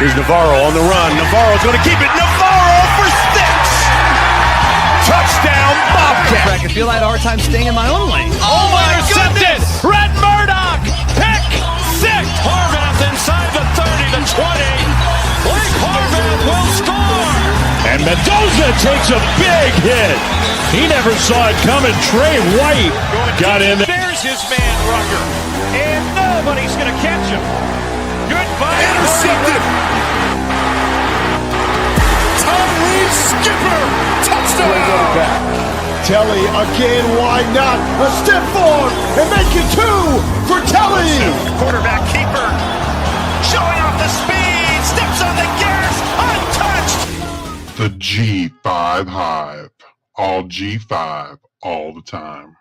Here's Navarro on the run. Navarro's going to keep it. Navarro for 6. Touchdown, Bobcat. I feel I had a hard time staying in my own lane. Oh my goodness! Red Murdoch, pick 6. Harvath inside the 30, the 20. Blake Harvath will score. And Mendoza takes a big hit. He never saw it coming. Trey White got in there. There's his man, Rucker. And nobody's going to catch him. Goodbye. Intercepted. Tyree Skipper. Touchdown. Telly again, why not? A step forward and make it 2 for Telly. Quarterback keeper showing off the speed. Steps on the gas. Untouched. The G5 Hive. All G5, all the time.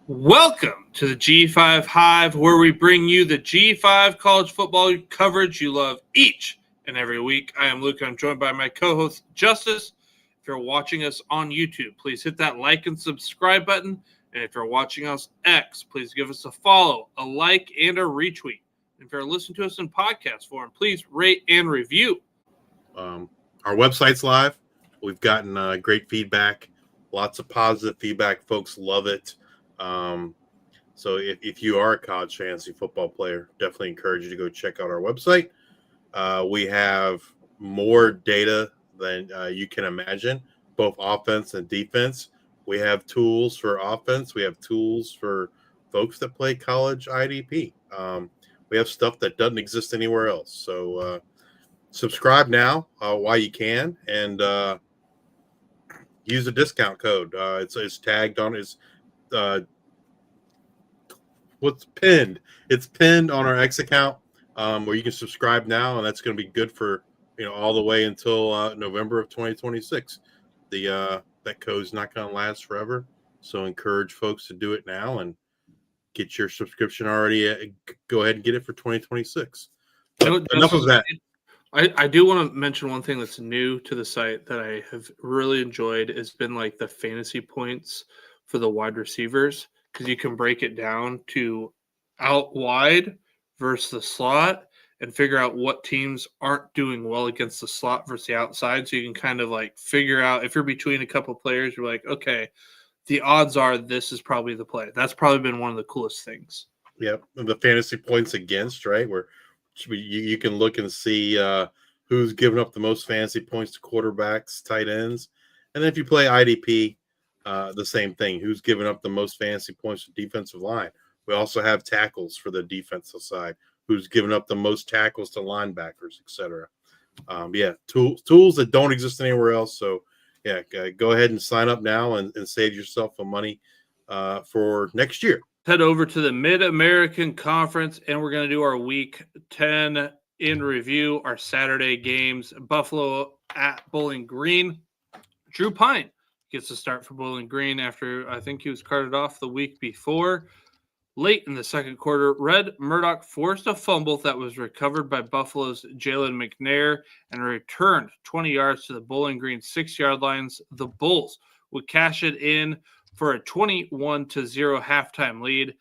Welcome to the G5 Hive, where we bring you the G5 college football coverage you love each and every week. I am Luke, and I'm joined by my co-host, Justice. If you're watching us on YouTube, please hit that like and subscribe button. And if you're watching us X, please give us a follow, a like, and a retweet. And if you're listening to us in podcast form, please rate and review. Our website's live. We've gotten great feedback, lots of positive feedback. Folks love it. So if you are a college fantasy football player, definitely encourage you to go check out our website. We have more data than you can imagine, both offense and defense. We have tools for offense. We have tools for folks that play college IDP. We have stuff that doesn't exist anywhere else. So subscribe now while you can, and use a discount code. It's tagged on his what's pinned. It's pinned on our X account where you can subscribe now, and that's going to be good for all the way until November of 2026. That code's not going to last forever, so encourage folks to do it now and get your subscription already. Go ahead and get it for 2026. Enough of that. I do want to mention one thing that's new to the site that I have really enjoyed. Has been like the fantasy points for the wide receivers, because you can break it down to out wide versus the slot and figure out what teams aren't doing well against the slot versus the outside. So you can kind of like figure out if you're between a couple of players, you're like, okay, the odds are this is probably the play. That's probably been one of the coolest things. Yep. The fantasy points against, right? Where you can look and see who's given up the most fantasy points to quarterbacks, tight ends. And then if you play IDP, the same thing. Who's given up the most fantasy points to defensive line? We also have tackles for the defensive side. Who's given up the most tackles to linebackers, etc. Tools that don't exist anywhere else. So, go ahead and sign up now and save yourself some money for next year. Head over to the Mid-American Conference, and we're going to do our Week 10 in review, our Saturday games. Buffalo at Bowling Green. Drew Pine gets a start for Bowling Green after I think he was carted off the week before. Late in the second quarter, Red Murdoch forced a fumble that was recovered by Buffalo's Jalen McNair and returned 20 yards to the Bowling Green 6-yard lines. The Bulls would cash it in for a 21-0 halftime lead.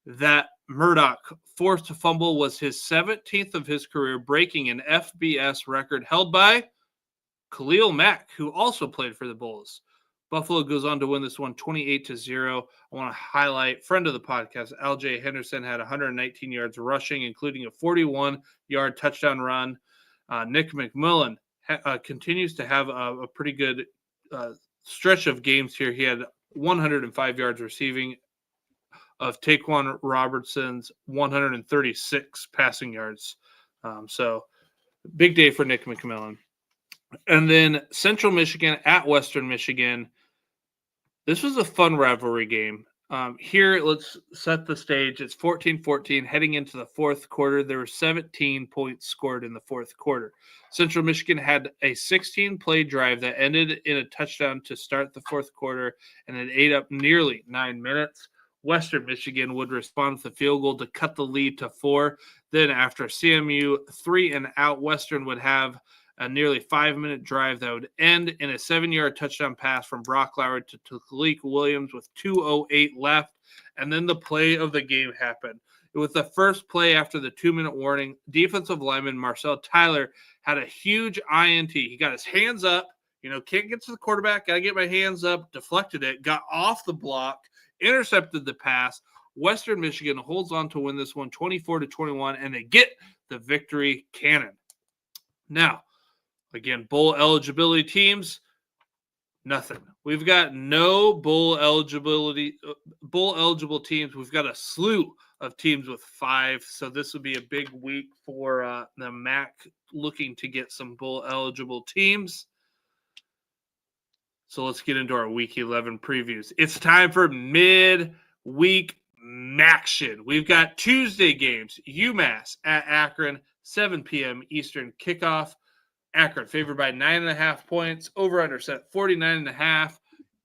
That Murdoch forced a fumble was his 17th of his career, breaking an FBS record held by Khalil Mack, who also played for the Bulls. Buffalo goes on to win this one 28-0. I want to highlight friend of the podcast, LJ Henderson, had 119 yards rushing, including a 41-yard touchdown run. Nick McMillan continues to have a pretty good stretch of games here. He had 105 yards receiving of Taquan Robertson's 136 passing yards. So big day for Nick McMillan. And then Central Michigan at Western Michigan. This was a fun rivalry game. Here, let's set the stage. It's 14-14 heading into the fourth quarter. There were 17 points scored in the fourth quarter. Central Michigan had a 16-play drive that ended in a touchdown to start the fourth quarter, and it ate up nearly 9 minutes. Western Michigan would respond with a field goal to cut the lead to 4. Then after CMU 3 and out, Western would have a nearly 5-minute drive that would end in a 7-yard touchdown pass from Brock Lauer to Talik Williams with 2:08 left. And then the play of the game happened. With the first play after the 2-minute warning, defensive lineman Marcel Tyler had a huge INT. He got his hands up, can't get to the quarterback, got to get my hands up, deflected it, got off the block, intercepted the pass. Western Michigan holds on to win this one 24-21, and they get the victory cannon. Now, again, bowl eligibility teams, nothing. We've got no bowl eligible teams. We've got a slew of teams with 5. So this would be a big week for the MAC looking to get some bowl eligible teams. So let's get into our week 11 previews. It's time for mid-week MACtion. We've got Tuesday games, UMass at Akron, 7 p.m. Eastern kickoff. Akron favored by 9.5 points. Over/under set 49.5.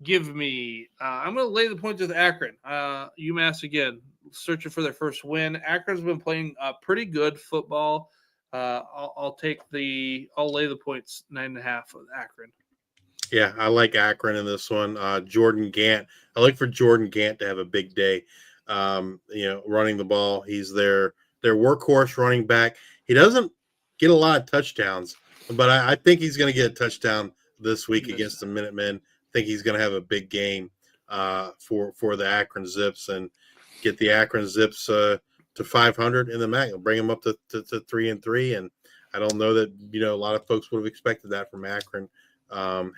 Give me. I'm going to lay the points with Akron. UMass again searching for their first win. Akron's been playing pretty good football. I'll lay the points 9.5 with Akron. Yeah, I like Akron in this one. Jordan Gant. I like for Jordan Gant to have a big day. Running the ball. He's their workhorse running back. He doesn't get a lot of touchdowns, but I think he's going to get a touchdown this week against the Minutemen. I think he's going to have a big game for the Akron Zips and get the Akron Zips to 500 in the MAC. It'll bring them up to 3-3. And I don't know that a lot of folks would have expected that from Akron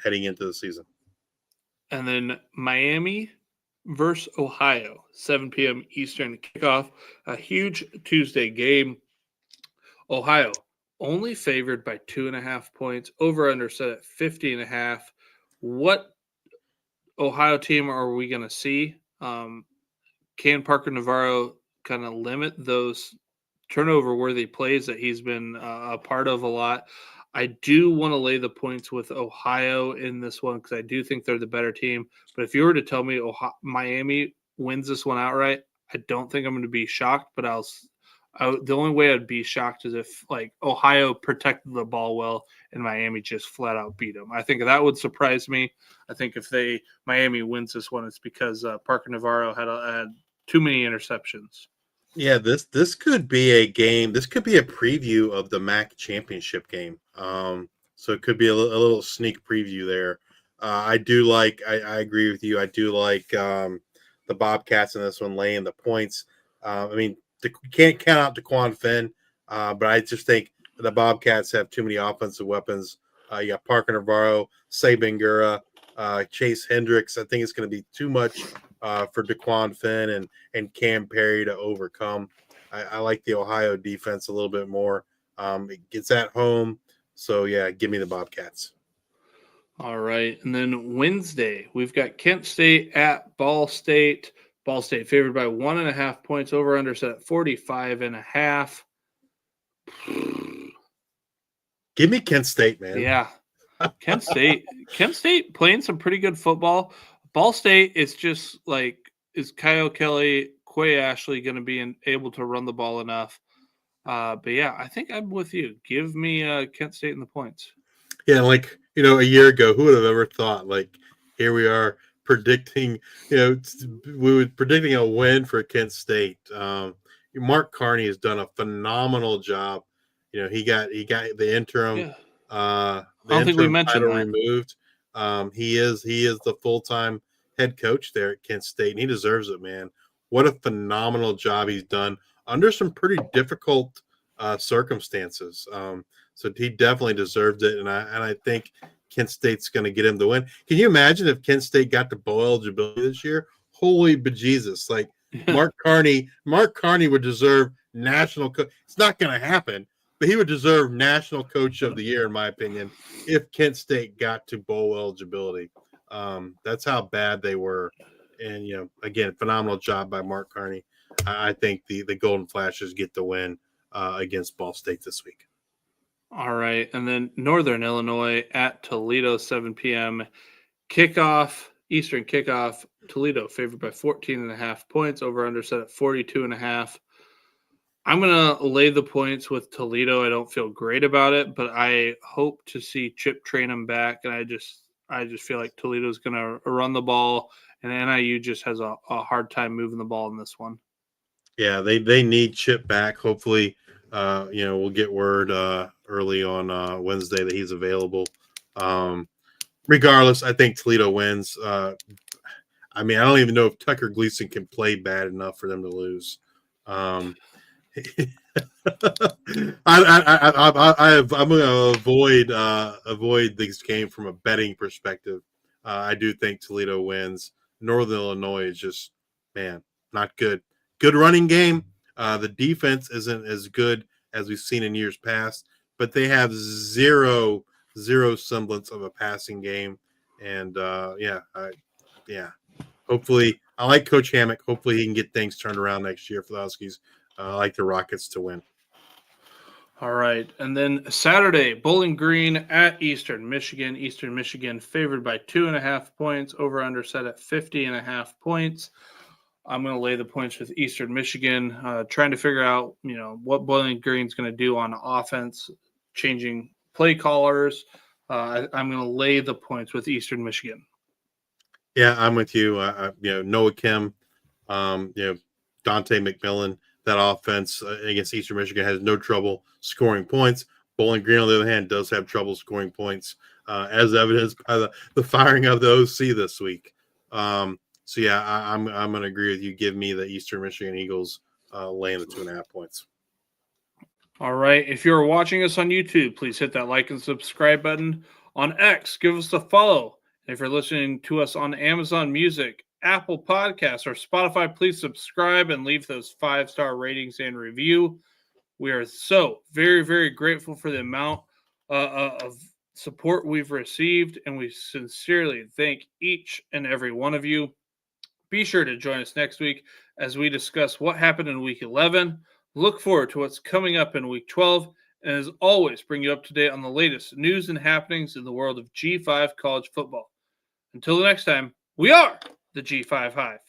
heading into the season. And then Miami versus Ohio, 7 p.m. Eastern kickoff. A huge Tuesday game. Ohio only favored by 2.5 points. Over/under set at 50.5. What Ohio team are we going to see? Can Parker Navarro kind of limit those turnover-worthy plays that he's been a part of a lot? I do want to lay the points with Ohio in this one because I do think they're the better team. But if you were to tell me Miami wins this one outright, I don't think I'm going to be shocked. But the only way I'd be shocked is if Ohio protected the ball well and Miami just flat out beat them. I think that would surprise me. I think if Miami wins this one, it's because Parker Navarro had too many interceptions. Yeah, this could be a game. This could be a preview of the MAC championship game. So it could be a little sneak preview there. I agree with you. I do like the Bobcats in this one laying the points. You can't count out DeQuan Finn, but I just think the Bobcats have too many offensive weapons. You got Parker Navarro, Sabingura, Chase Hendricks. I think it's going to be too much for DeQuan Finn and Cam Perry to overcome. I like the Ohio defense a little bit more. It gets at home. So, yeah, give me the Bobcats. All right. And then Wednesday, we've got Kent State at Ball State. Ball State favored by 1.5 points. Over/under set at 45.5. Give me Kent State, man. Yeah. Kent State playing some pretty good football. Ball State is just is Kyle Kelly, Quay Ashley going to be able to run the ball enough? But yeah, I think I'm with you. Give me Kent State in the points. Yeah, a year ago, who would have ever thought? Here we are predicting. We were predicting a win for Kent State. Mark Carney has done a phenomenal job. He got the interim. Yeah. I don't think we mentioned that. Removed. He is the full-time head coach there at Kent State, and he deserves it, man. What a phenomenal job he's done under some pretty difficult circumstances. So he definitely deserved it, and I think Kent State's going to get him the win. Can you imagine if Kent State got to bowl eligibility this year? Holy bejesus! Mark Carney would deserve national. It's not going to happen, but he would deserve national coach of the year, in my opinion, if Kent State got to bowl eligibility. That's how bad they were. And, again, phenomenal job by Mark Carney. I think the Golden Flashes get the win against Ball State this week. All right. And then Northern Illinois at Toledo, 7 p.m. kickoff, Eastern kickoff. Toledo favored by 14.5 points. Over/under set at 42.5. I'm going to lay the points with Toledo. I don't feel great about it, but I hope to see Chip Trainum back. And I just feel like Toledo's going to run the ball, and NIU just has a hard time moving the ball in this one. Yeah, they need Chip back. Hopefully, we'll get word early on Wednesday that he's available. Regardless, I think Toledo wins. I don't even know if Tucker Gleason can play bad enough for them to lose. I'm going to avoid this game from a betting perspective. I do think Toledo wins. Northern Illinois is just, man, not good. Good running game. The defense isn't as good as we've seen in years past, but they have zero semblance of a passing game. And hopefully, I like Coach Hammock. Hopefully, he can get things turned around next year for the Huskies. I like the Rockets to win. All right. And then Saturday, Bowling Green at Eastern Michigan. Eastern Michigan favored by 2.5 points. Over under set at 50.5 points. I'm going to lay the points with Eastern Michigan, trying to figure out, what Bowling Green's going to do on offense, changing play callers. I'm going to lay the points with Eastern Michigan. Yeah, I'm with you. Noah Kim, Dante McMillan, that offense against Eastern Michigan has no trouble scoring points. Bowling Green, on the other hand, does have trouble scoring points, as evidenced by the firing of the OC this week. I'm going to agree with you. Give me the Eastern Michigan Eagles laying the 2.5 points. All right. If you're watching us on YouTube, please hit that like and subscribe button. On X, give us a follow. And if you're listening to us on Amazon Music, Apple Podcasts, or Spotify, please subscribe and leave those 5-star ratings and review. We are so very, very grateful for the amount of support we've received, and we sincerely thank each and every one of you. Be sure to join us next week as we discuss what happened in Week 11. Look forward to what's coming up in Week 12, and as always, bring you up to date on the latest news and happenings in the world of G5 college football. Until the next time, we are the G5 Hive.